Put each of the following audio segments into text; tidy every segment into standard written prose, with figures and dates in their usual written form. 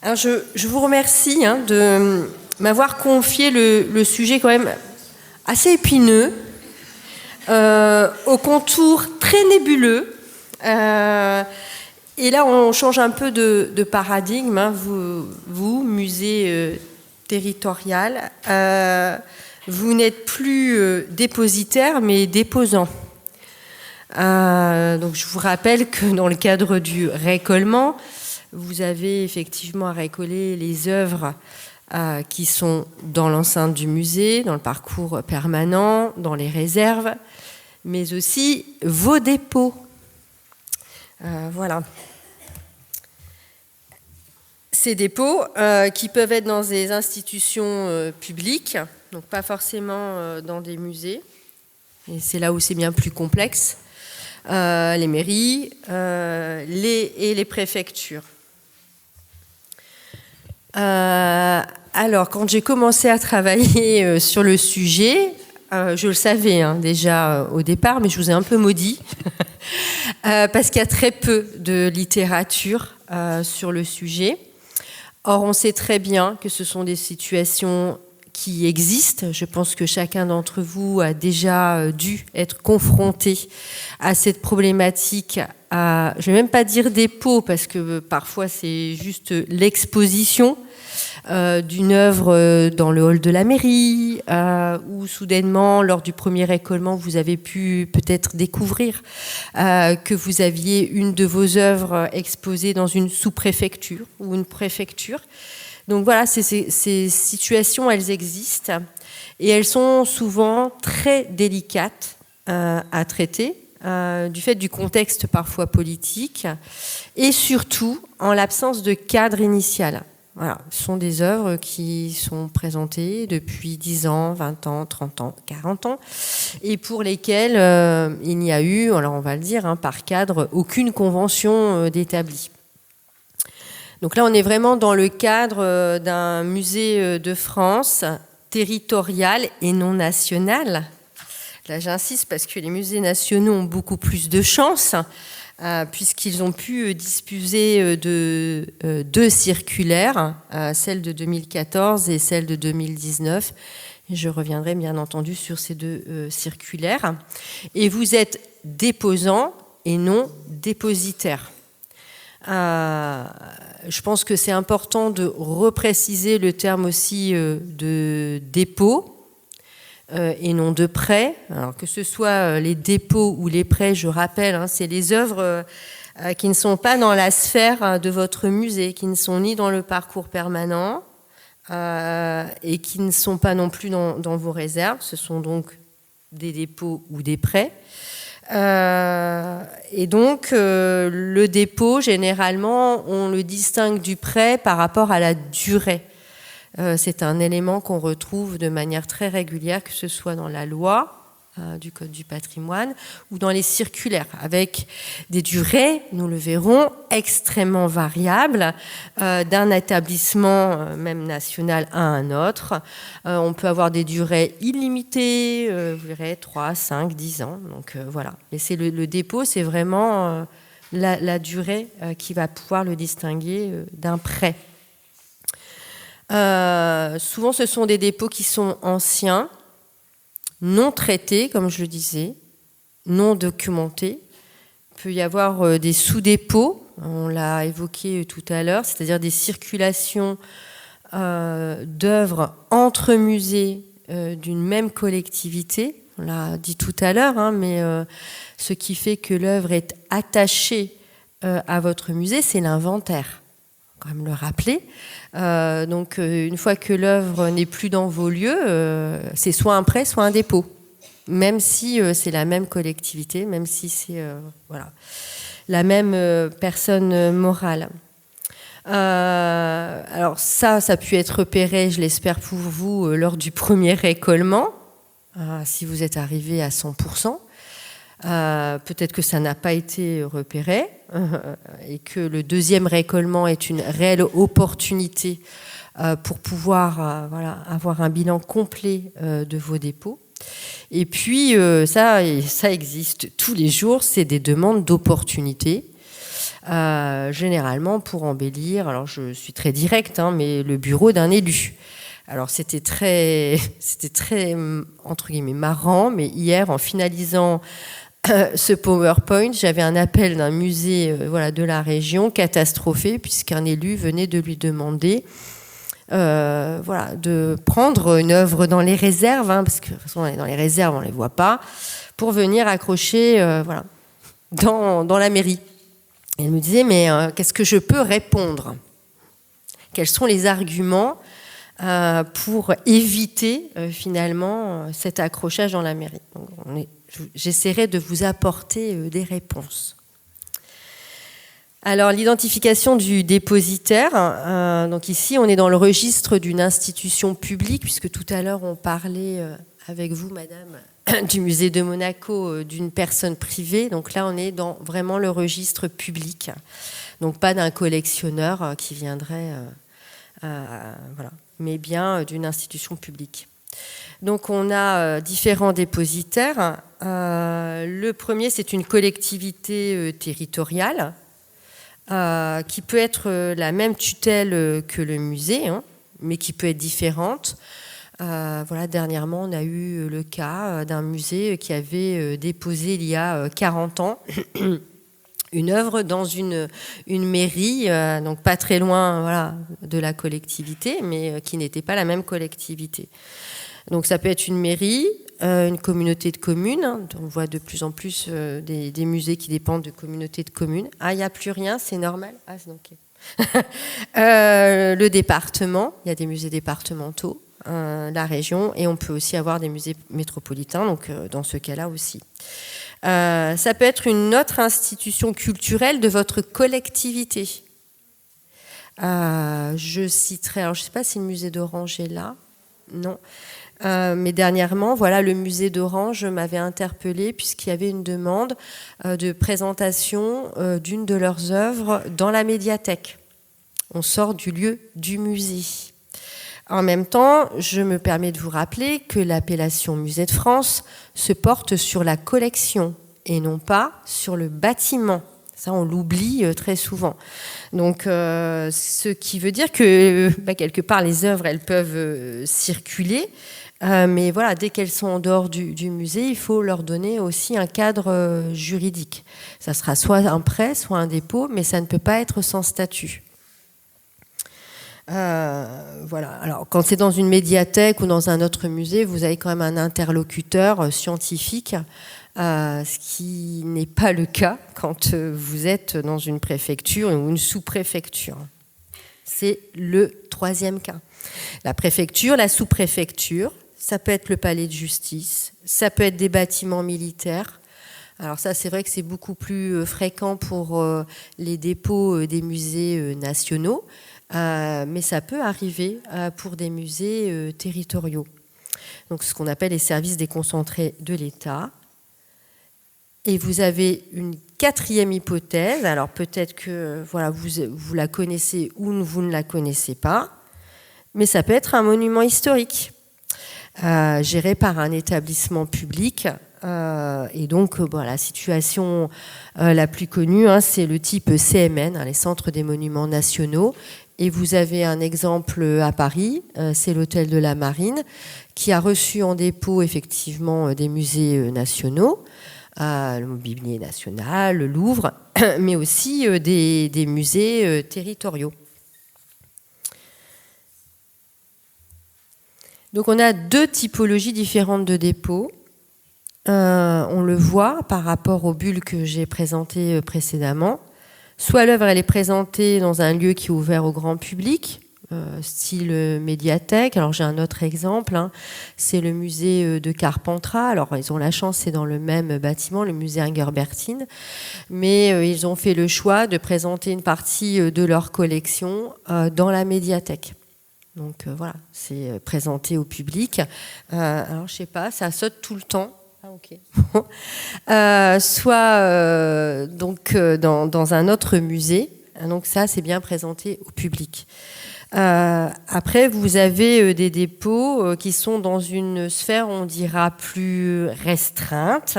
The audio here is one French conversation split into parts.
Alors je vous remercie de m'avoir confié le sujet quand même assez épineux, au contour très nébuleux. Et là, on change un peu de paradigme. Vous musée territorial, vous n'êtes plus dépositaire, mais déposant. Donc je vous rappelle que dans le cadre du récolement, vous avez effectivement à récoler les œuvres qui sont dans l'enceinte du musée, dans le parcours permanent, dans les réserves, mais aussi vos dépôts. Voilà. Ces dépôts qui peuvent être dans des institutions publiques, donc pas forcément dans des musées, et c'est là où c'est bien plus complexe, les mairies et les préfectures. Alors, quand j'ai commencé à travailler sur le sujet, je le savais déjà au départ, mais je vous ai un peu maudit, parce qu'il y a très peu de littérature sur le sujet. Or, on sait très bien que ce sont des situations qui existent. Je pense que chacun d'entre vous a déjà dû être confronté à cette problématique. Je ne vais même pas dire dépôt, parce que parfois c'est juste l'exposition d'une œuvre dans le hall de la mairie, où soudainement, lors du premier récolement, vous avez pu peut-être découvrir que vous aviez une de vos œuvres exposée dans une sous-préfecture ou une préfecture. Donc voilà, ces situations, elles existent et elles sont souvent très délicates à traiter, du fait du contexte parfois politique et surtout en l'absence de cadre initial. Voilà, ce sont des œuvres qui sont présentées depuis 10 ans, 20 ans, 30 ans, 40 ans et pour lesquelles il n'y a eu, alors on va le dire, par cadre, aucune convention d'établi. Donc là, on est vraiment dans le cadre d'un musée de France territorial et non national. Là, j'insiste parce que les musées nationaux ont beaucoup plus de chance, puisqu'ils ont pu disposer de deux circulaires, celle de 2014 et celle de 2019. Je reviendrai bien entendu sur ces deux circulaires. Et vous êtes déposant et non dépositaire. Je pense que c'est important de repréciser le terme aussi de dépôt et non de prêt. Alors que ce soit les dépôts ou les prêts, je rappelle, c'est les œuvres qui ne sont pas dans la sphère de votre musée, qui ne sont ni dans le parcours permanent et qui ne sont pas non plus dans vos réserves. Ce sont donc des dépôts ou des prêts. Et donc, le dépôt, généralement, on le distingue du prêt par rapport à la durée. C'est un élément qu'on retrouve de manière très régulière, que ce soit dans la loi du Code du patrimoine ou dans les circulaires, avec des durées, nous le verrons, extrêmement variables d'un établissement, même national, à un autre. On peut avoir des durées illimitées, vous verrez, 3, 5, 10 ans. Donc voilà. Et c'est le dépôt, c'est vraiment la durée qui va pouvoir le distinguer d'un prêt. Souvent, ce sont des dépôts qui sont anciens, non traités, comme je le disais, non documentés. Il peut y avoir des sous-dépôts, on l'a évoqué tout à l'heure, c'est-à-dire des circulations d'œuvres entre musées d'une même collectivité. On l'a dit tout à l'heure, mais ce qui fait que l'œuvre est attachée à votre musée, c'est l'inventaire. Quand même le rappeler. Donc, une fois que l'œuvre n'est plus dans vos lieux, c'est soit un prêt, soit un dépôt. Même si c'est la même collectivité, même si c'est la même personne morale. Alors ça a pu être repéré, je l'espère pour vous, lors du premier récolement, si vous êtes arrivé à 100%. Peut-être que ça n'a pas été repéré et que le deuxième récolement est une réelle opportunité pour pouvoir avoir un bilan complet de vos dépôts. Et puis ça existe tous les jours, c'est des demandes d'opportunité généralement pour embellir, alors je suis très directe, hein, mais le bureau d'un élu. Alors c'était très entre guillemets marrant, mais hier en finalisant ce PowerPoint, j'avais un appel d'un musée de la région catastrophé puisqu'un élu venait de lui demander de prendre une œuvre dans les réserves, hein, parce que de toute façon dans les réserves on les voit pas, pour venir accrocher dans la mairie. Et elle me disait mais qu'est-ce que je peux répondre ? Quels sont les arguments pour éviter finalement cet accrochage dans la mairie. Donc, j'essaierai de vous apporter des réponses. Alors l'identification du dépositaire, donc ici on est dans le registre d'une institution publique, puisque tout à l'heure on parlait avec vous, madame, du musée de Monaco, d'une personne privée. Donc là on est dans vraiment le registre public, donc pas d'un collectionneur qui viendrait... mais bien d'une institution publique. Donc on a différents dépositaires. Le premier, c'est une collectivité territoriale qui peut être la même tutelle que le musée, hein, mais qui peut être différente. Dernièrement, on a eu le cas d'un musée qui avait déposé il y a 40 ans une œuvre dans une mairie, donc pas très loin de la collectivité, mais qui n'était pas la même collectivité. Donc ça peut être une mairie, une communauté de communes. On voit de plus en plus des musées qui dépendent de communautés de communes. Ah, il n'y a plus rien, c'est normal. Ah, c'est ok. Le département, il y a des musées départementaux, la région, et on peut aussi avoir des musées métropolitains, donc dans ce cas-là aussi. Ça peut être une autre institution culturelle de votre collectivité. Je citerai, alors je ne sais pas si le musée d'Orange est là, non, mais dernièrement, le musée d'Orange m'avait interpellée puisqu'il y avait une demande de présentation d'une de leurs œuvres dans la médiathèque. On sort du lieu du musée. En même temps, je me permets de vous rappeler que l'appellation Musée de France se porte sur la collection et non pas sur le bâtiment. Ça, on l'oublie très souvent. Donc, ce qui veut dire que, quelque part, les œuvres, elles peuvent circuler, mais dès qu'elles sont en dehors du musée, il faut leur donner aussi un cadre juridique. Ça sera soit un prêt, soit un dépôt, mais ça ne peut pas être sans statut. Alors, quand c'est dans une médiathèque ou dans un autre musée, vous avez quand même un interlocuteur scientifique, ce qui n'est pas le cas quand vous êtes dans une préfecture ou une sous-préfecture. C'est le troisième cas. La préfecture, la sous-préfecture, ça peut être le palais de justice, ça peut être des bâtiments militaires. Alors ça, c'est vrai que c'est beaucoup plus fréquent pour les dépôts des musées nationaux. Mais ça peut arriver pour des musées territoriaux. Donc ce qu'on appelle les services déconcentrés de l'État. Et vous avez une quatrième hypothèse. Alors peut-être que vous la connaissez ou vous ne la connaissez pas, mais ça peut être un monument historique géré par un établissement public. Et donc la situation la plus connue, c'est le type CMN, les Centres des Monuments Nationaux. Et vous avez un exemple à Paris, c'est l'hôtel de la Marine, qui a reçu en dépôt effectivement des musées nationaux, le Mobilier National, le Louvre, mais aussi des musées territoriaux. Donc on a deux typologies différentes de dépôts. On le voit par rapport aux bulles que j'ai présentées précédemment. Soit l'œuvre elle est présentée dans un lieu qui est ouvert au grand public, style médiathèque. Alors j'ai un autre exemple, c'est le musée de Carpentras. Alors ils ont la chance, c'est dans le même bâtiment, le musée Ingerbertine, mais ils ont fait le choix de présenter une partie de leur collection dans la médiathèque. Donc c'est présenté au public. Alors je sais pas, ça saute tout le temps. Ah, ok. Soit dans un autre musée. Donc ça, c'est bien présenté au public. Après, vous avez des dépôts qui sont dans une sphère, on dira, plus restreinte,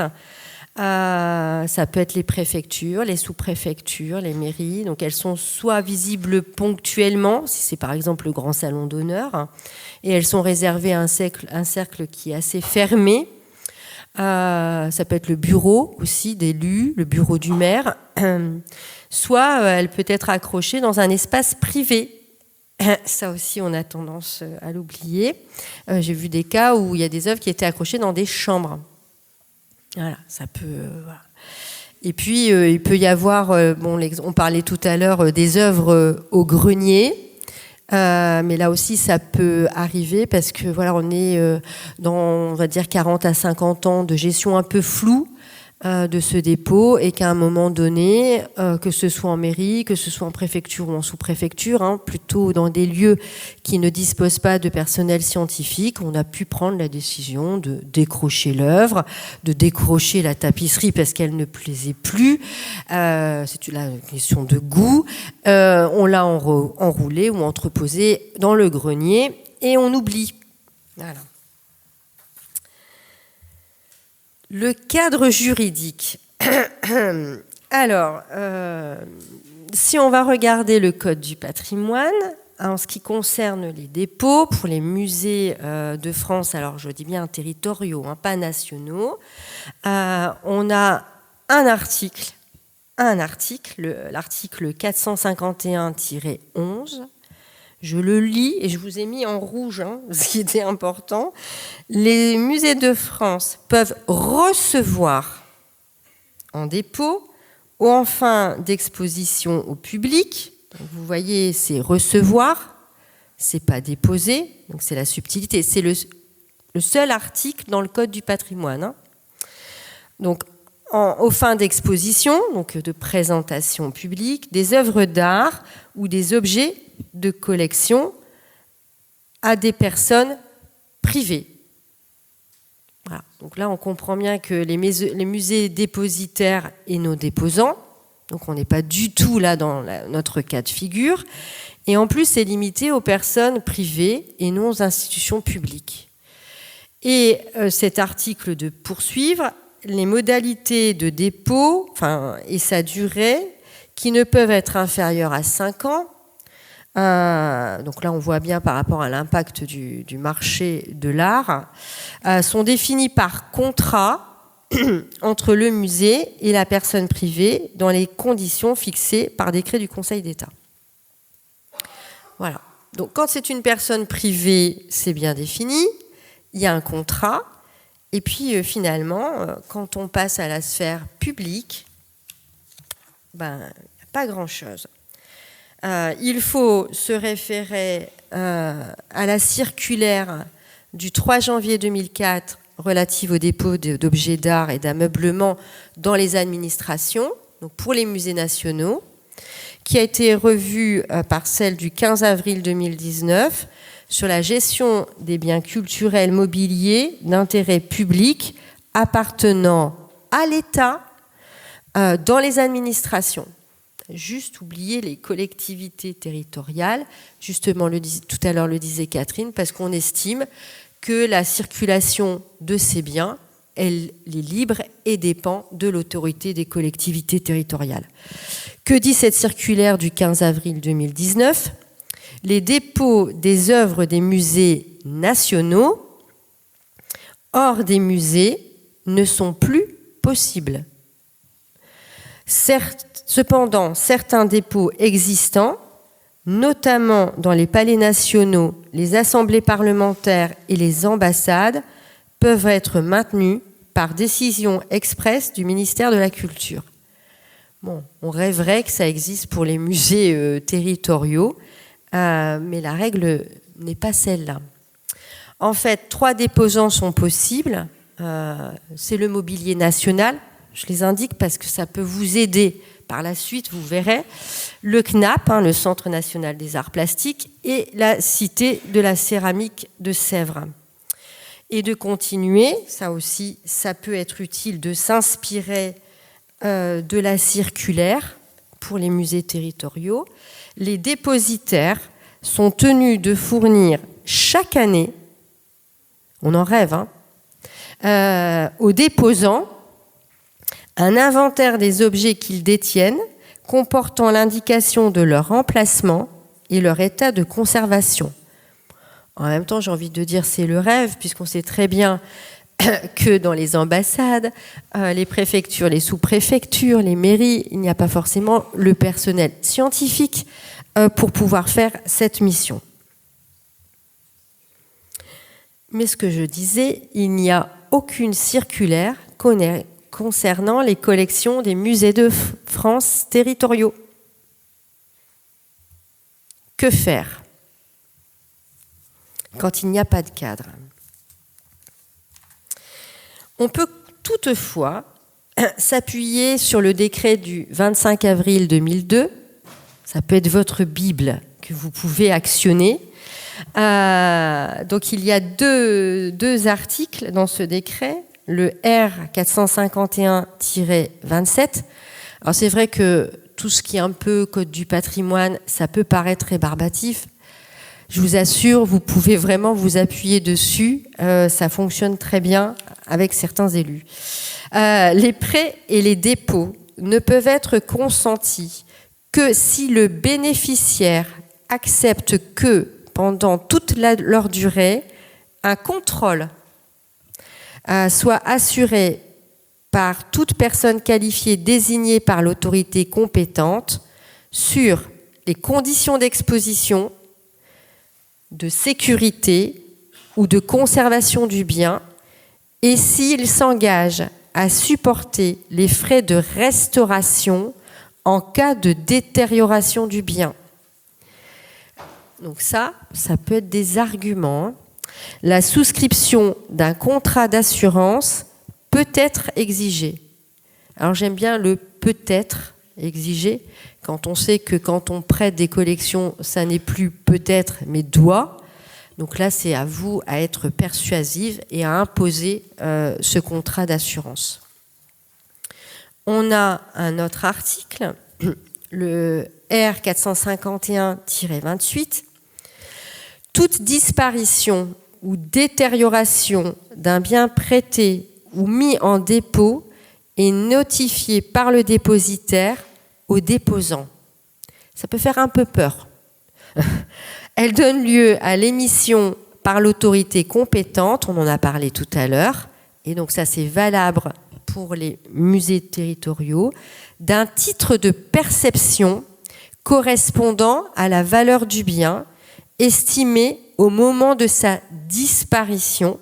Ça peut être les préfectures, les sous-préfectures, les mairies. Donc elles sont soit visibles ponctuellement, si c'est par exemple le grand salon d'honneur, hein, et elles sont réservées à un cercle qui est assez fermé. Ça peut être le bureau aussi d'élu, le bureau du maire. Soit elle peut être accrochée dans un espace privé. Ça aussi, on a tendance à l'oublier. J'ai vu des cas où il y a des œuvres qui étaient accrochées dans des chambres. Voilà, ça peut. Voilà. Et puis, il peut y avoir. On parlait tout à l'heure des œuvres au grenier. Mais là aussi, ça peut arriver parce que voilà, on est dans, on va dire, 40 à 50 ans de gestion un peu floue de ce dépôt et qu'à un moment donné, que ce soit en mairie, que ce soit en préfecture ou en sous-préfecture, hein, plutôt dans des lieux qui ne disposent pas de personnel scientifique, on a pu prendre la décision de décrocher l'œuvre, de décrocher la tapisserie parce qu'elle ne plaisait plus. C'est une question de goût. On l'a enroulée ou entreposée dans le grenier et on oublie. Voilà. Le cadre juridique. Alors, si on va regarder le Code du patrimoine, en ce qui concerne les dépôts pour les musées de France, alors je dis bien territoriaux, hein, pas nationaux, on a l'article 451-11. Je le lis et je vous ai mis en rouge, hein, ce qui était important. Les musées de France peuvent recevoir en dépôt ou en fin d'exposition au public. Donc vous voyez, c'est recevoir, c'est pas déposer. Donc c'est la subtilité. C'est le seul article dans le Code du patrimoine. Hein. Donc aux fins d'exposition, donc de présentation publique, des œuvres d'art ou des objets de collection à des personnes privées. Voilà. Donc là, on comprend bien que les musées dépositaires et nos déposants, donc on n'est pas du tout là dans notre cas de figure, et en plus, c'est limité aux personnes privées et non aux institutions publiques. Et cet article de poursuivre les modalités de dépôt et sa durée qui ne peuvent être inférieures à 5 ans. Donc là, on voit bien par rapport à l'impact du marché de l'art, sont définis par contrat entre le musée et la personne privée dans les conditions fixées par décret du Conseil d'État. Voilà. Donc quand c'est une personne privée, c'est bien défini, il y a un contrat. Et puis finalement, quand on passe à la sphère publique, il n'y a pas grand-chose. Il faut se référer à la circulaire du 3 janvier 2004 relative au dépôt d'objets d'art et d'ameublement dans les administrations, donc pour les musées nationaux, qui a été revue par celle du 15 avril 2019 sur la gestion des biens culturels mobiliers d'intérêt public appartenant à l'État dans les administrations. Juste oublier les collectivités territoriales, justement tout à l'heure le disait Catherine, parce qu'on estime que la circulation de ces biens, elle est libre et dépend de l'autorité des collectivités territoriales. Que dit cette circulaire du 15 avril 2019 ? Les dépôts des œuvres des musées nationaux hors des musées ne sont plus possibles. Cependant, certains dépôts existants, notamment dans les palais nationaux, les assemblées parlementaires et les ambassades, peuvent être maintenus par décision expresse du ministère de la Culture. Bon, on rêverait que ça existe pour les musées territoriaux, mais la règle n'est pas celle-là. En fait, 3 déposants sont possibles. C'est le mobilier national. Je les indique parce que ça peut vous aider par la suite, vous verrez. Le CNAP, le Centre national des arts plastiques, et la Cité de la céramique de Sèvres. Et de continuer, ça aussi, ça peut être utile de s'inspirer de la circulaire pour les musées territoriaux. Les dépositaires sont tenus de fournir chaque année, on en rêve, aux déposants, un inventaire des objets qu'ils détiennent, comportant l'indication de leur emplacement et leur état de conservation. En même temps, j'ai envie de dire c'est le rêve, puisqu'on sait très bien que dans les ambassades, les préfectures, les sous-préfectures, les mairies, il n'y a pas forcément le personnel scientifique pour pouvoir faire cette mission. Mais ce que je disais, il n'y a aucune circulaire concernant les collections des musées de France territoriaux. Que faire quand il n'y a pas de cadre? On peut toutefois s'appuyer sur le décret du 25 avril 2002. Ça peut être votre Bible que vous pouvez actionner. Donc il y a deux articles dans ce décret, le R 451-27. Alors c'est vrai que tout ce qui est un peu code du patrimoine, ça peut paraître rébarbatif. Je vous assure, vous pouvez vraiment vous appuyer dessus. Ça fonctionne très bien avec certains élus. Les prêts et les dépôts ne peuvent être consentis que si le bénéficiaire accepte que, pendant toute leur durée, un contrôle soit assuré par toute personne qualifiée désignée par l'autorité compétente sur les conditions d'exposition, de sécurité ou de conservation du bien, et s'il s'engage à supporter les frais de restauration en cas de détérioration du bien. Donc ça peut être des arguments. La souscription d'un contrat d'assurance peut être exigée. Alors j'aime bien le peut-être exigé, quand on sait que quand on prête des collections, ça n'est plus peut-être, mais doit. Donc là, c'est à vous à être persuasive et à imposer ce contrat d'assurance. On a un autre article, le R 451-28. Toute disparition ou détérioration d'un bien prêté ou mis en dépôt est notifiée par le dépositaire au déposant. Ça peut faire un peu peur. Elle donne lieu à l'émission par l'autorité compétente, on en a parlé tout à l'heure, et donc ça c'est valable pour les musées territoriaux, d'un titre de perception correspondant à la valeur du bien, estimé au moment de sa disparition.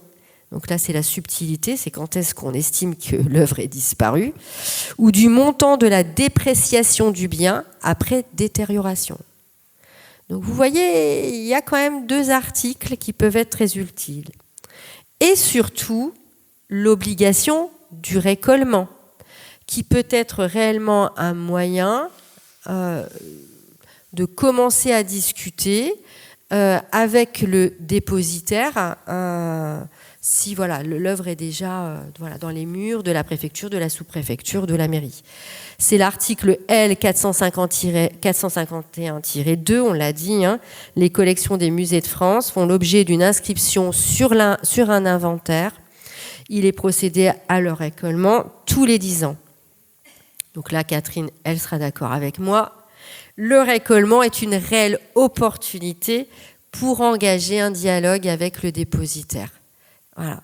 Donc là, c'est la subtilité, c'est quand est-ce qu'on estime que l'œuvre est disparue, ou du montant de la dépréciation du bien après détérioration. Donc vous voyez, il y a quand même deux articles qui peuvent être très utiles. Et surtout, l'obligation du récolement, qui peut être réellement un moyen de commencer à discuter avec le dépositaire, si voilà, l'œuvre est déjà dans les murs de la préfecture, de la sous-préfecture, de la mairie. C'est l'article L 451-2, on l'a dit, hein, les collections des musées de France font l'objet d'une inscription sur un inventaire. Il est procédé à leur récolement tous les 10 ans. Donc là, Catherine, elle sera d'accord avec moi. Le récolement est une réelle opportunité pour engager un dialogue avec le dépositaire. Voilà.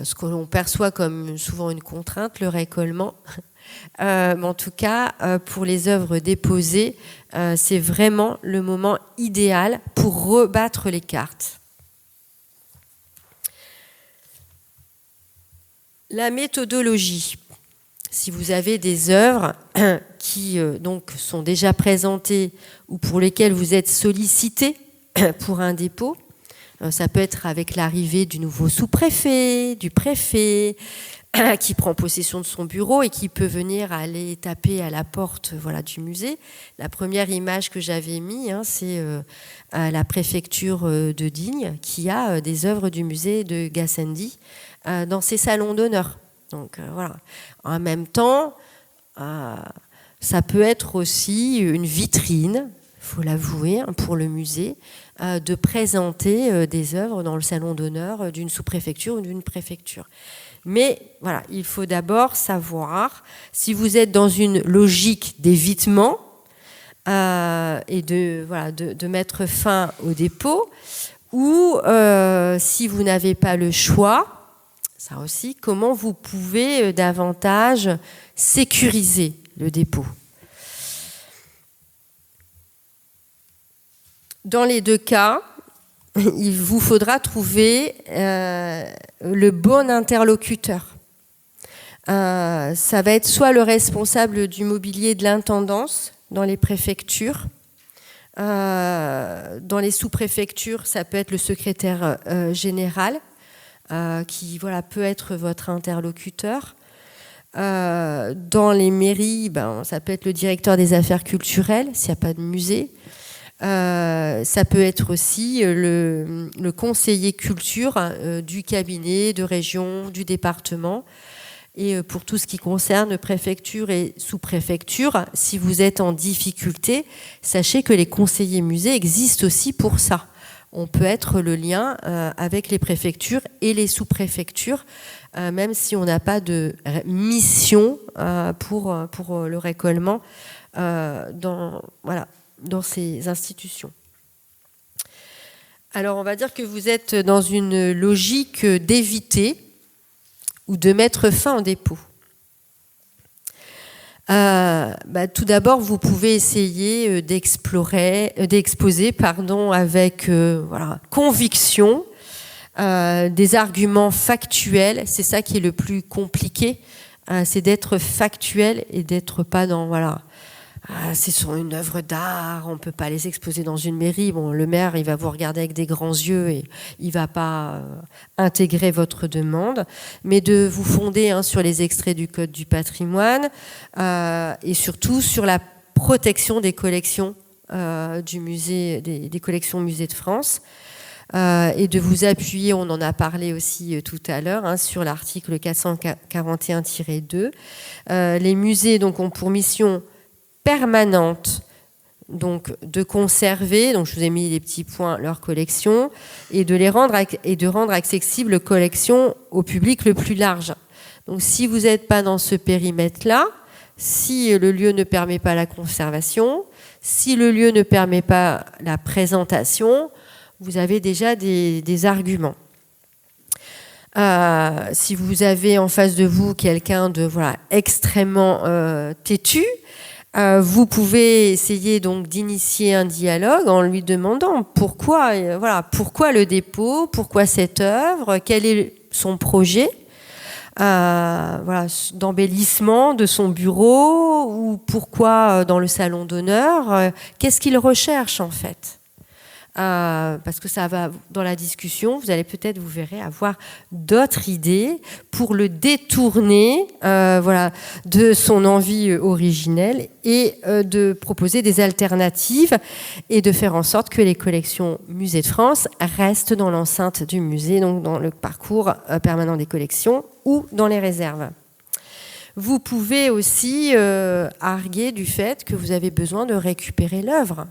Ce que l'on perçoit comme souvent une contrainte, le récolement. Mais en tout cas, pour les œuvres déposées, c'est vraiment le moment idéal pour rebattre les cartes. La méthodologie. Si vous avez des œuvres qui donc sont déjà présentées ou pour lesquelles vous êtes sollicité pour un dépôt, ça peut être avec l'arrivée du nouveau sous-préfet, du préfet, qui prend possession de son bureau et qui peut venir aller taper à la porte du musée. La première image que j'avais mise, c'est à la préfecture de Digne, qui a des œuvres du musée de Gassendi dans ses salons d'honneur. Donc voilà. En même temps, ça peut être aussi une vitrine, il faut l'avouer, pour le musée, de présenter des œuvres dans le salon d'honneur d'une sous-préfecture ou d'une préfecture. Mais voilà, il faut d'abord savoir si vous êtes dans une logique d'évitement et de mettre fin au dépôt, ou si vous n'avez pas le choix, ça aussi, comment vous pouvez davantage sécuriser le dépôt. Dans les deux cas, il vous faudra trouver le bon interlocuteur. Ça va être soit le responsable du mobilier de l'intendance dans les préfectures. Dans les sous-préfectures, ça peut être le secrétaire général qui peut être votre interlocuteur. Dans les mairies, ça peut être le directeur des affaires culturelles s'il n'y a pas de musée. Ça peut être aussi le conseiller culture du cabinet, de région, du département. Et pour tout ce qui concerne préfecture et sous-préfecture, si vous êtes en difficulté, sachez que les conseillers musées existent aussi pour ça. On peut être le lien avec les préfectures et les sous-préfectures, même si on n'a pas de mission pour le récollement dans ces institutions. Alors, on va dire que vous êtes dans une logique d'éviter ou de mettre fin au dépôt. Tout d'abord, vous pouvez essayer d'exposer avec conviction des arguments factuels. C'est ça qui est le plus compliqué, c'est d'être factuel et d'être pas dans c'est une œuvre d'art, on ne peut pas les exposer dans une mairie. Bon, le maire, il va vous regarder avec des grands yeux et il ne va pas intégrer votre demande. Mais de vous fonder sur les extraits du Code du patrimoine et surtout sur la protection des collections du musée, des collections Musée de France. Et de vous appuyer, on en a parlé aussi tout à l'heure, sur l'article 441-2. Les musées ont pour mission permanente, donc de conserver, donc je vous ai mis les petits points, leurs collections, et de rendre accessible les collections au public le plus large. Donc si vous n'êtes pas dans ce périmètre-là, si le lieu ne permet pas la conservation, si le lieu ne permet pas la présentation, vous avez déjà des arguments. Si vous avez en face de vous quelqu'un de extrêmement têtu, vous pouvez essayer donc d'initier un dialogue en lui demandant pourquoi le dépôt, pourquoi cette œuvre, quel est son projet d'embellissement de son bureau, ou pourquoi dans le salon d'honneur, qu'est-ce qu'il recherche en fait. Parce que ça va dans la discussion, vous allez peut-être, vous verrez, avoir d'autres idées pour le détourner de son envie originelle et de proposer des alternatives et de faire en sorte que les collections Musée de France restent dans l'enceinte du musée, donc dans le parcours permanent des collections ou dans les réserves. Vous pouvez aussi arguer du fait que vous avez besoin de récupérer l'œuvre.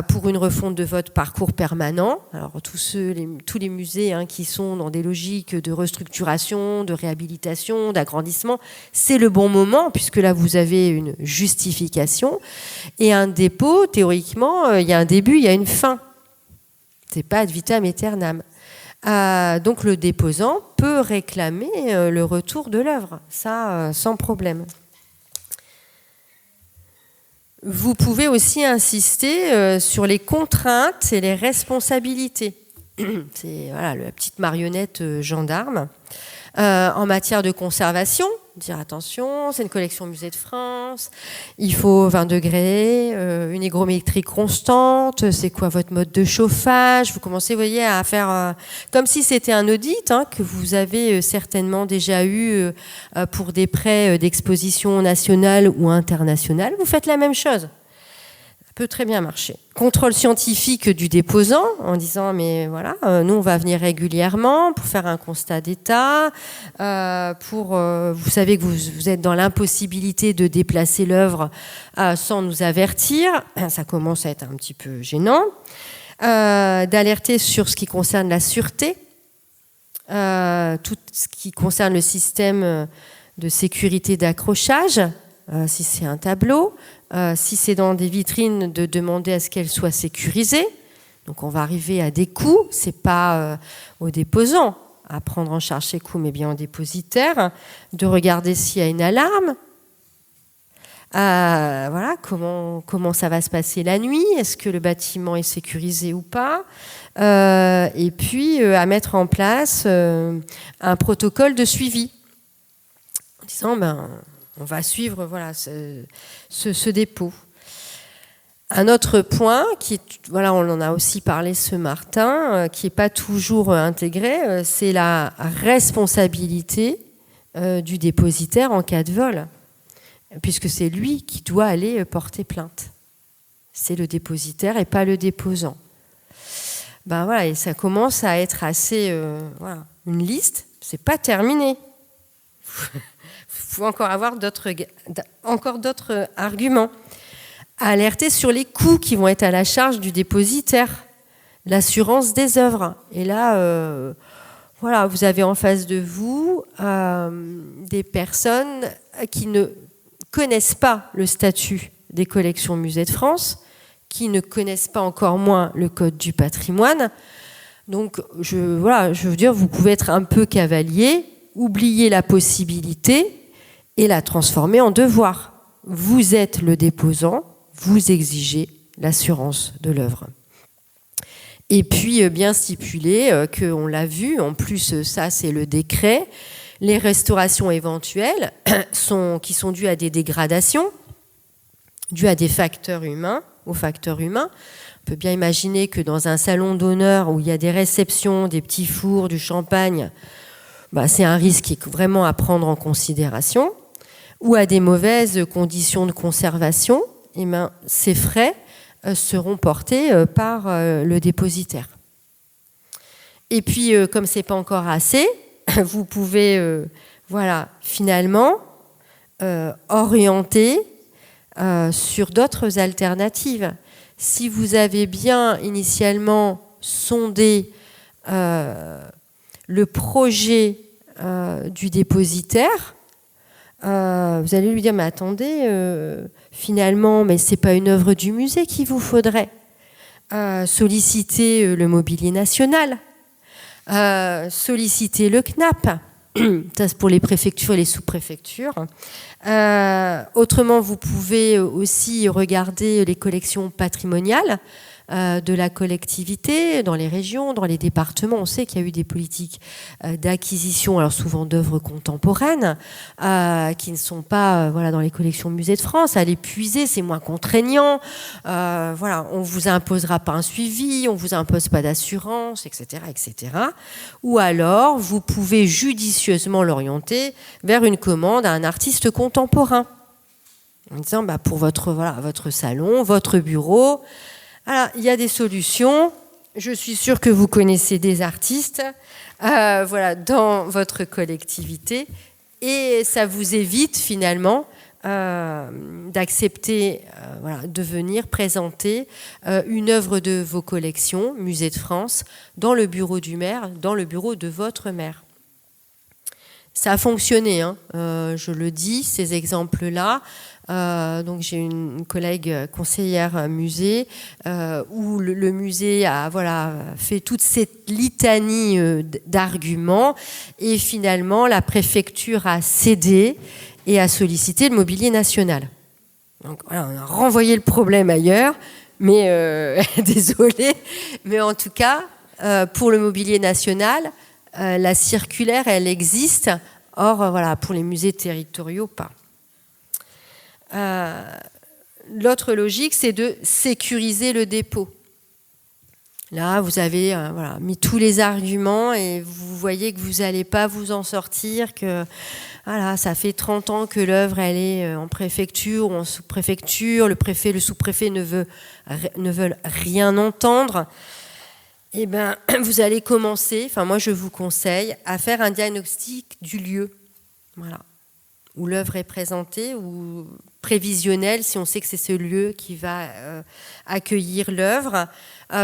Pour une refonte de votre parcours permanent. Alors tous les musées qui sont dans des logiques de restructuration, de réhabilitation, d'agrandissement, c'est le bon moment puisque là vous avez une justification, et un dépôt, théoriquement, il y a un début, il y a une fin. C'est pas ad vitam aeternam. Donc le déposant peut réclamer le retour de l'œuvre, ça sans problème. Vous pouvez aussi insister sur les contraintes et les responsabilités. C'est la petite marionnette gendarme. En matière de conservation, dire attention, c'est une collection Musée de France, il faut 20 degrés, une hygrométrie constante, c'est quoi votre mode de chauffage. Vous commencez, vous voyez, à faire comme si c'était un audit que vous avez certainement déjà eu pour des prêts d'exposition nationale ou internationale. Vous faites la même chose. Peut très bien marcher. Contrôle scientifique du déposant en disant nous on va venir régulièrement pour faire un constat d'état, vous savez que vous êtes dans l'impossibilité de déplacer l'œuvre sans nous avertir, ça commence à être un petit peu gênant, d'alerter sur ce qui concerne la sûreté tout ce qui concerne le système de sécurité d'accrochage, si c'est un tableau, si c'est dans des vitrines, de demander à ce qu'elles soient sécurisées. Donc on va arriver à des coûts, c'est pas aux déposants à prendre en charge ces coûts, mais bien aux dépositaires, de regarder s'il y a une alarme. Voilà, comment ça va se passer la nuit, est-ce que le bâtiment est sécurisé ou pas, et puis à mettre en place un protocole de suivi en disant on va suivre voilà, ce dépôt. Un autre point, voilà, on en a aussi parlé ce matin, qui n'est pas toujours intégré, c'est la responsabilité du dépositaire en cas de vol, puisque c'est lui qui doit aller porter plainte. C'est le dépositaire et pas le déposant. Voilà, et ça commence à être assez voilà, une liste, c'est pas terminé. Il faut encore avoir d'autres arguments. Alerter sur les coûts qui vont être à la charge du dépositaire, l'assurance des œuvres. Et là, voilà, vous avez en face de vous des personnes qui ne connaissent pas le statut des collections musées de France, qui ne connaissent pas encore moins le code du patrimoine. Donc, je veux dire, vous pouvez être un peu cavalier, oublier la possibilité et la transformer en devoir. Vous êtes le déposant, vous exigez l'assurance de l'œuvre. Et puis, bien stipuler qu'on l'a vu, en plus, ça, c'est le décret, les restaurations éventuelles qui sont dues à des dégradations, dues à des facteurs humains, aux facteurs humains. On peut bien imaginer que dans un salon d'honneur où il y a des réceptions, des petits fours, du champagne, c'est un risque qui est vraiment à prendre en considération, ou à des mauvaises conditions de conservation. Ces frais seront portés par le dépositaire. Et puis, comme ce n'est pas encore assez, vous pouvez voilà, finalement orienter sur d'autres alternatives. Si vous avez bien initialement sondé le projet du dépositaire, vous allez lui dire, mais attendez, finalement, mais ce n'est pas une œuvre du musée qu'il vous faudrait. Solliciter le mobilier national, solliciter le CNAP, ça c'est pour les préfectures et les sous-préfectures. Autrement, vous pouvez aussi regarder les collections patrimoniales de la collectivité, dans les régions, dans les départements. On sait qu'il y a eu des politiques d'acquisition, alors souvent d'œuvres contemporaines, qui ne sont pas voilà, dans les collections musées de France. À les puiser, c'est moins contraignant. Voilà, on ne vous imposera pas un suivi, on ne vous impose pas d'assurance, etc., etc. Ou alors, vous pouvez judicieusement l'orienter vers une commande à un artiste contemporain. En disant, pour votre salon, votre bureau, alors, il y a des solutions. Je suis sûre que vous connaissez des artistes voilà, dans votre collectivité. Et ça vous évite finalement d'accepter voilà, de venir présenter une œuvre de vos collections, Musée de France, dans le bureau du maire, dans le bureau de votre maire. Ça a fonctionné, hein, je le dis, ces exemples-là. Donc j'ai une collègue conseillère musée où le musée a fait toute cette litanie d'arguments et finalement la préfecture a cédé et a sollicité le mobilier national. Donc voilà, on a renvoyé le problème ailleurs, mais désolé, mais en tout cas pour le mobilier national, la circulaire elle existe. Or voilà, pour les musées territoriaux pas. L'autre logique, c'est de sécuriser le dépôt. Là, vous avez voilà, mis tous les arguments et vous voyez que vous n'allez pas vous en sortir, que voilà, ça fait 30 ans que l'œuvre elle est en préfecture ou en sous-préfecture, le préfet, le sous-préfet ne veulent rien entendre. Eh bien, vous allez commencer, moi je vous conseille, à faire un diagnostic du lieu. Voilà. Où l'œuvre est présentée, ou prévisionnelle, si on sait que c'est ce lieu qui va accueillir l'œuvre,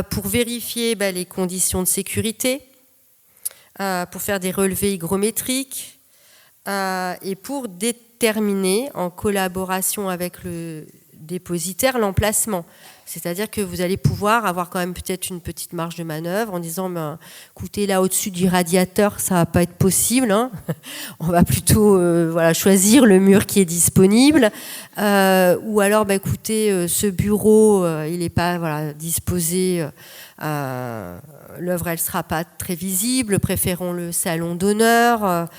pour vérifier les conditions de sécurité, pour faire des relevés hygrométriques et pour déterminer, en collaboration avec le dépositaire, l'emplacement. C'est-à-dire que vous allez pouvoir avoir quand même peut-être une petite marge de manœuvre en disant écoutez, là au-dessus du radiateur, ça ne va pas être possible. Hein. On va plutôt choisir le mur qui est disponible. Ou alors, écoutez, ce bureau, il n'est pas disposé. L'œuvre, elle ne sera pas très visible. Préférons le salon d'honneur.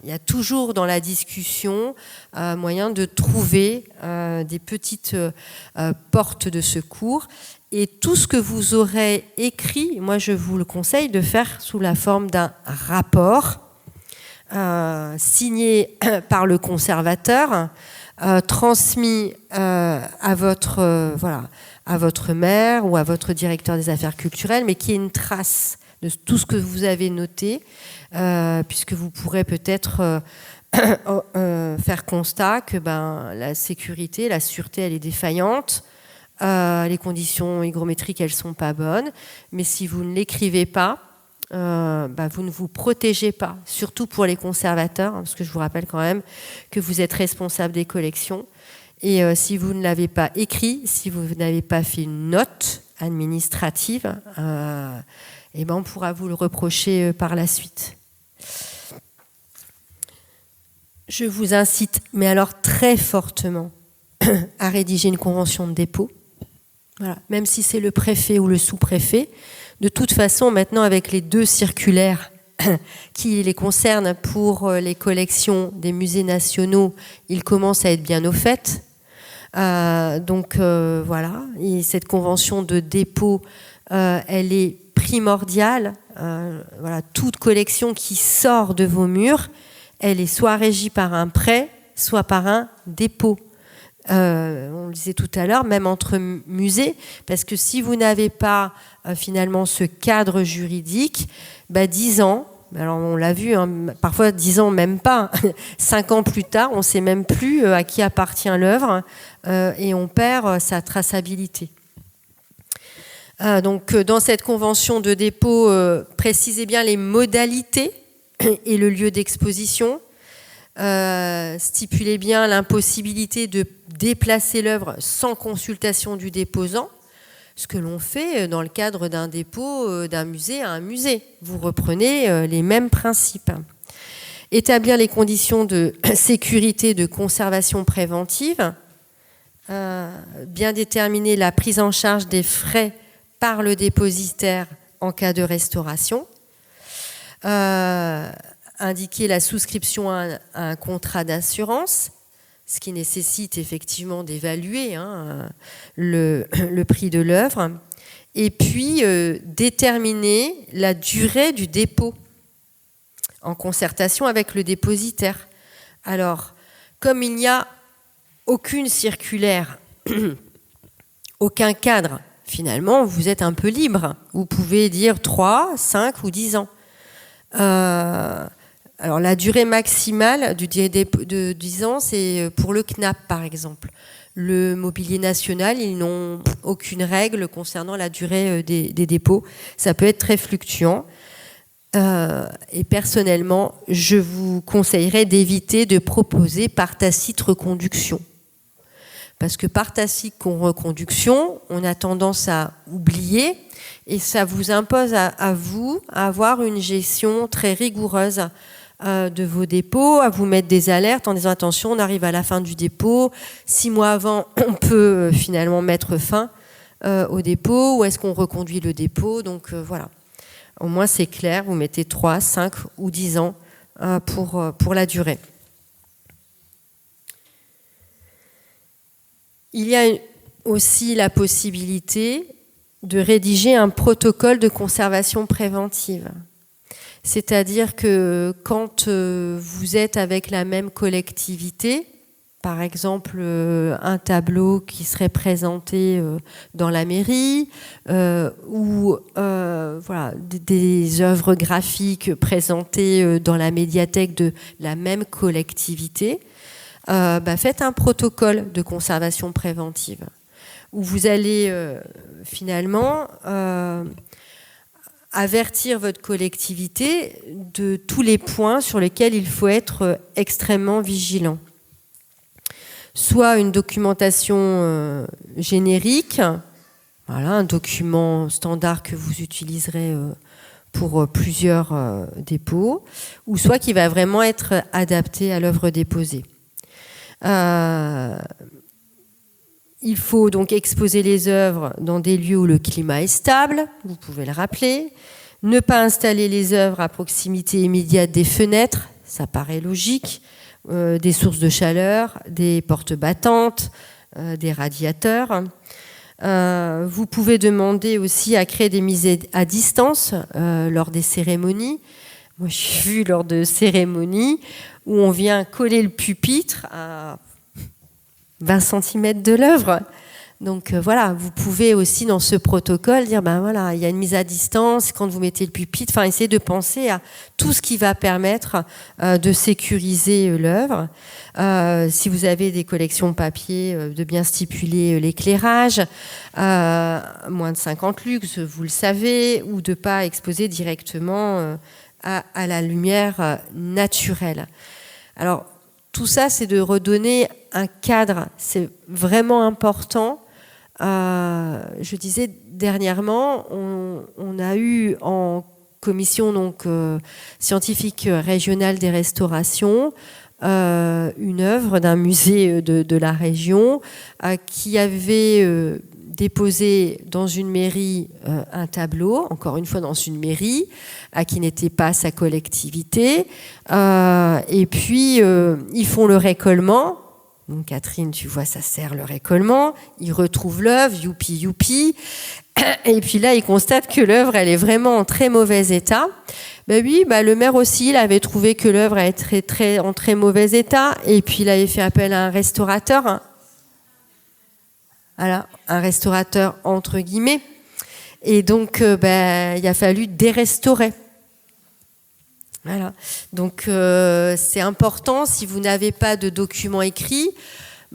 Il y a toujours dans la discussion moyen de trouver des petites portes de secours. Et tout ce que vous aurez écrit, moi je vous le conseille de faire sous la forme d'un rapport signé par le conservateur, transmis à votre maire ou à votre directeur des affaires culturelles, mais qui est une trace de tout ce que vous avez noté, puisque vous pourrez peut-être faire constat que la sécurité, la sûreté, elle est défaillante, les conditions hygrométriques, elles ne sont pas bonnes, mais si vous ne l'écrivez pas, vous ne vous protégez pas, surtout pour les conservateurs, parce que je vous rappelle quand même que vous êtes responsable des collections. Et si vous ne l'avez pas écrit, si vous n'avez pas fait une note administrative, on pourra vous le reprocher par la suite. Je vous incite, mais alors très fortement, à rédiger une convention de dépôt. Voilà. Même si c'est le préfet ou le sous-préfet, de toute façon, maintenant, avec les 2 circulaires qui les concernent pour les collections des musées nationaux, ils commencent à être bien au fait. Et cette convention de dépôt, elle est primordiale. Toute collection qui sort de vos murs, elle est soit régie par un prêt, soit par un dépôt. On le disait tout à l'heure, même entre musées, parce que si vous n'avez pas finalement ce cadre juridique, 10 ans, alors on l'a vu, parfois 10 ans même pas, 5 ans plus tard, on ne sait même plus à qui appartient l'œuvre et on perd sa traçabilité. Donc dans cette convention de dépôt, précisez bien les modalités et le lieu d'exposition. Stipulez bien l'impossibilité de déplacer l'œuvre sans consultation du déposant, ce que l'on fait dans le cadre d'un dépôt d'un musée à un musée. Vous reprenez les mêmes principes. Établir les conditions de sécurité, de conservation préventive, bien déterminer la prise en charge des frais par le dépositaire en cas de restauration, indiquer la souscription à un contrat d'assurance, ce qui nécessite effectivement d'évaluer le prix de l'œuvre, et puis déterminer la durée du dépôt en concertation avec le dépositaire. Alors, comme il n'y a aucune circulaire, aucun cadre, finalement, vous êtes un peu libre. Vous pouvez dire 3, 5 ou 10 ans. Alors la durée maximale de 10 ans, c'est pour le CNAP par exemple. Le mobilier national, ils n'ont aucune règle concernant la durée des dépôts. Ça peut être très fluctuant. Et personnellement, je vous conseillerais d'éviter de proposer par tacite reconduction. Parce que par tacite reconduction, on a tendance à oublier et ça vous impose à vous à avoir une gestion très rigoureuse de vos dépôts, à vous mettre des alertes en disant attention, on arrive à la fin du dépôt, 6 mois avant, on peut finalement mettre fin au dépôt, ou est-ce qu'on reconduit le dépôt, donc voilà. Au moins c'est clair, vous mettez 3, 5 ou 10 ans pour la durée. Il y a aussi la possibilité de rédiger un protocole de conservation préventive. C'est-à-dire que quand vous êtes avec la même collectivité, par exemple un tableau qui serait présenté dans la mairie ou des œuvres graphiques présentées dans la médiathèque de la même collectivité, faites un protocole de conservation préventive où vous allez finalement avertir votre collectivité de tous les points sur lesquels il faut être extrêmement vigilant. Soit une documentation générique, voilà, un document standard que vous utiliserez pour plusieurs dépôts, ou soit qui va vraiment être adapté à l'œuvre déposée. Il faut donc exposer les œuvres dans des lieux où le climat est stable, vous pouvez le rappeler. Ne pas installer les œuvres à proximité immédiate des fenêtres, ça paraît logique, des sources de chaleur, des portes battantes, des radiateurs. Vous pouvez demander aussi à créer des mises à distance lors des cérémonies. Moi, j'ai vu lors de cérémonies où on vient coller le pupitre à 20 cm de l'œuvre. Donc voilà, vous pouvez aussi dans ce protocole dire ben voilà, il y a une mise à distance quand vous mettez le pupitre, enfin essayez de penser à tout ce qui va permettre de sécuriser l'œuvre. Si vous avez des collections papier, de bien stipuler l'éclairage, moins de 50 lux, vous le savez, ou de ne pas exposer directement à la lumière naturelle. Alors tout ça, c'est de redonner un cadre, c'est vraiment important. Je disais dernièrement, on a eu en commission donc, scientifique régionale des restaurations une œuvre d'un musée de la région qui avait déposé dans une mairie un tableau, encore une fois dans une mairie, qui n'était pas sa collectivité. Et puis, ils font le récolement. Donc Catherine, tu vois, ça sert le récolement. Ils retrouvent l'œuvre, youpi, youpi. Et puis là, ils constatent que l'œuvre, elle est vraiment en très mauvais état. Ben oui, le maire aussi, il avait trouvé que l'œuvre est en très mauvais état. Et puis il avait fait appel à un restaurateur. Voilà, un restaurateur entre guillemets. Et donc, il a fallu dérestaurer. Voilà. Donc c'est important, si vous n'avez pas de document écrit,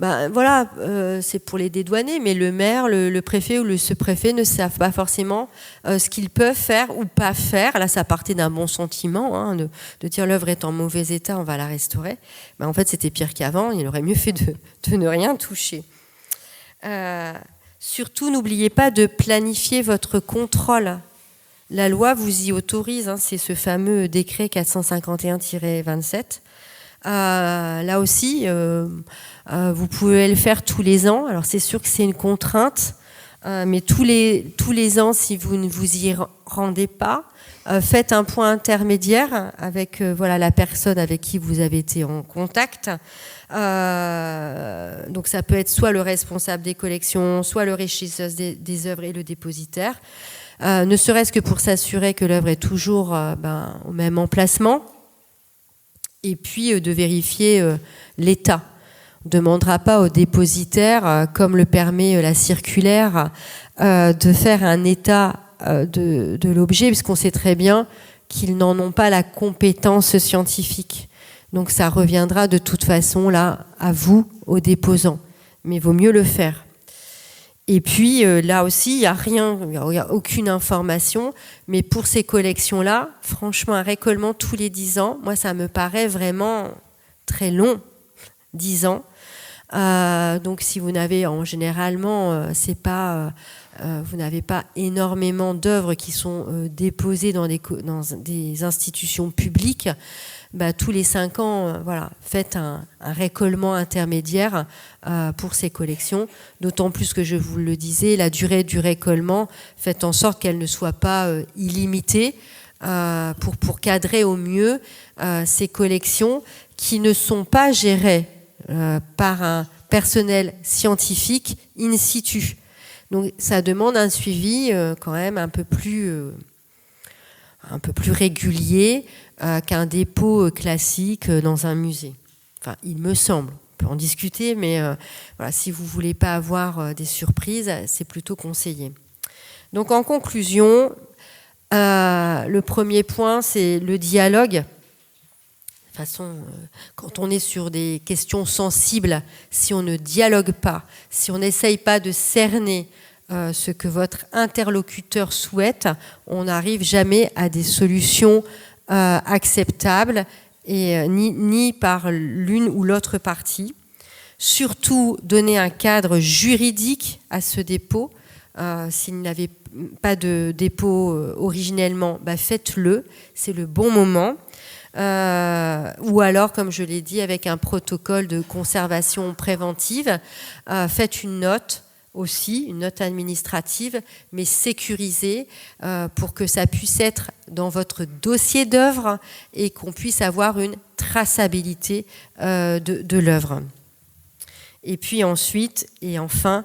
c'est pour les dédouaner, mais le maire, le préfet ou le sous-préfet ne savent pas forcément ce qu'ils peuvent faire ou pas faire. Là, ça partait d'un bon sentiment, de dire l'œuvre est en mauvais état, on va la restaurer. En fait, c'était pire qu'avant, il aurait mieux fait de ne rien toucher. Surtout, n'oubliez pas de planifier votre contrôle. La loi vous y autorise, c'est ce fameux décret 451-27. Là aussi, vous pouvez le faire tous les ans. Alors c'est sûr que c'est une contrainte, mais tous les ans, si vous ne vous y rendez pas, faites un point intermédiaire avec la personne avec qui vous avez été en contact. Donc ça peut être soit le responsable des collections, soit le régisseur des œuvres et le dépositaire. Ne serait-ce que pour s'assurer que l'œuvre est toujours au même emplacement, et puis de vérifier l'état. On ne demandera pas au dépositaire, comme le permet la circulaire, de faire un état de l'objet, puisqu'on sait très bien qu'ils n'en ont pas la compétence scientifique. Donc ça reviendra de toute façon là à vous, aux déposants. Mais il vaut mieux le faire. Et puis là aussi, il n'y a rien, il n'y a aucune information, mais pour ces collections-là, franchement, un récolement tous les 10 ans, moi ça me paraît vraiment très long, 10 ans. Donc si vous n'avez, vous n'avez pas énormément d'œuvres qui sont déposées dans des institutions publiques, tous les 5 ans, faites un récolement intermédiaire pour ces collections. D'autant plus que je vous le disais, la durée du récolement, faites en sorte qu'elle ne soit pas illimitée pour cadrer au mieux ces collections qui ne sont pas gérées par un personnel scientifique in situ. Donc ça demande un suivi quand même un peu plus régulier qu'un dépôt classique dans un musée. Enfin, il me semble. On peut en discuter, mais si vous ne voulez pas avoir des surprises, c'est plutôt conseillé. Donc en conclusion, le premier point, c'est le dialogue. De toute façon, quand on est sur des questions sensibles, si on ne dialogue pas, si on n'essaye pas de cerner ce que votre interlocuteur souhaite, on n'arrive jamais à des solutions acceptables et ni par l'une ou l'autre partie. Surtout, donner un cadre juridique à ce dépôt. S'il n'avait pas de dépôt originellement, faites-le, c'est le bon moment. Ou alors, comme je l'ai dit, avec un protocole de conservation préventive, faites une note aussi, une note administrative, mais sécurisée pour que ça puisse être dans votre dossier d'œuvre et qu'on puisse avoir une traçabilité de l'œuvre. Et puis ensuite, et enfin,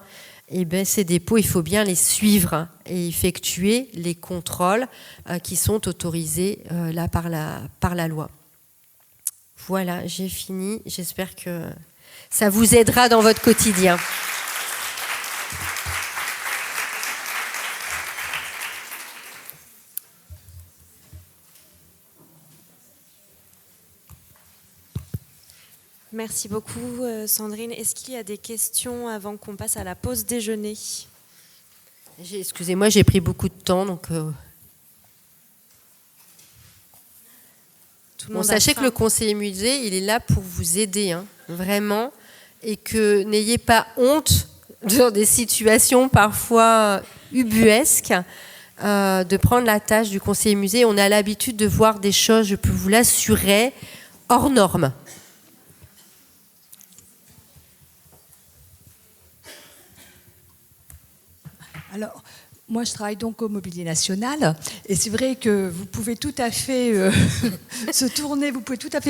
ces dépôts, il faut bien les suivre et effectuer les contrôles qui sont autorisés là par la loi. Voilà, j'ai fini. J'espère que ça vous aidera dans votre quotidien. Merci beaucoup, Sandrine. Est-ce qu'il y a des questions avant qu'on passe à la pause déjeuner ? Excusez-moi, j'ai pris beaucoup de temps, donc... Sachez que le conseiller musée, il est là pour vous aider, vraiment, et que n'ayez pas honte dans des situations parfois ubuesques de prendre la tâche du conseiller musée. On a l'habitude de voir des choses, je peux vous l'assurer, hors normes. Alors, moi, je travaille donc au Mobilier National, et c'est vrai que vous pouvez tout à fait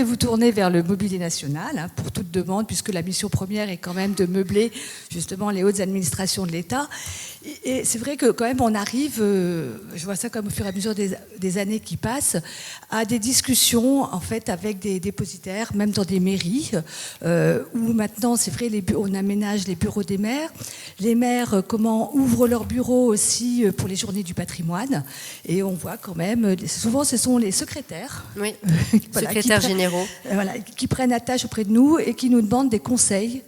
vous tourner vers le Mobilier National pour toute demande, puisque la mission première est quand même de meubler justement les hautes administrations de l'État. Et c'est vrai que quand même on arrive, je vois ça comme au fur et à mesure des années qui passent, à des discussions en fait avec des dépositaires, même dans des mairies, où maintenant c'est vrai on aménage les bureaux des maires. Les maires ouvrent leurs bureaux aussi pour les journées du patrimoine, et on voit quand même, souvent ce sont les secrétaires, secrétaires généraux, qui prennent attache auprès de nous et qui nous demandent des conseils.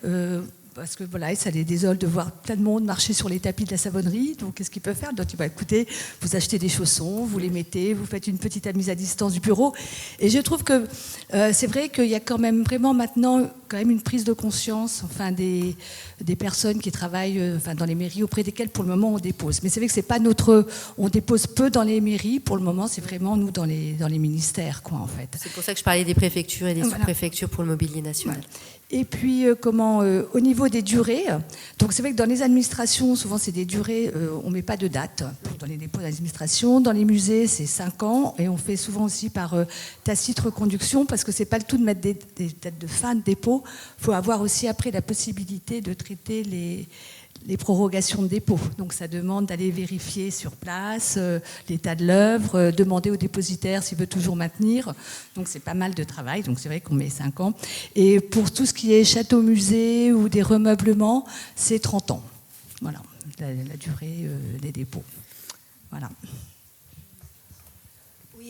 Parce que ça les désole de voir plein de monde marcher sur les tapis de la savonnerie. Donc, qu'est-ce qu'ils peuvent faire ? Donc, écoutez, vous achetez des chaussons, vous les mettez, vous faites une petite mise à distance du bureau. Et je trouve que c'est vrai qu'il y a quand même vraiment maintenant une prise de conscience, des personnes qui travaillent dans les mairies auprès desquelles pour le moment on dépose. Mais c'est vrai que c'est pas on dépose peu dans les mairies pour le moment. C'est vraiment nous dans les ministères, en fait. C'est pour ça que je parlais des préfectures et des sous-préfectures pour le Mobilier National. Voilà. Et puis, au niveau des durées, donc c'est vrai que dans les administrations, souvent c'est des durées, on ne met pas de date. Dans les dépôts d'administration, dans les musées, c'est 5 ans, et on fait souvent aussi par tacite reconduction, parce que c'est pas le tout de mettre des dates de fin de dépôt. Il faut avoir aussi après la possibilité de traiter les prorogations de dépôt. Donc ça demande d'aller vérifier sur place l'état de l'œuvre, demander au dépositaire s'il veut toujours maintenir. Donc c'est pas mal de travail, donc c'est vrai qu'on met 5 ans. Et pour tout ce qui est château-musée ou des remeublements, c'est 30 ans. Voilà, la durée des dépôts. Voilà.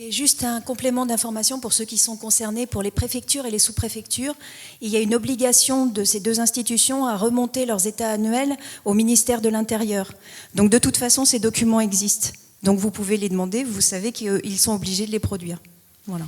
Et juste un complément d'information pour ceux qui sont concernés, pour les préfectures et les sous-préfectures. Il y a une obligation de ces deux institutions à remonter leurs états annuels au ministère de l'Intérieur. Donc de toute façon, ces documents existent. Donc vous pouvez les demander, vous savez qu'ils sont obligés de les produire. Voilà.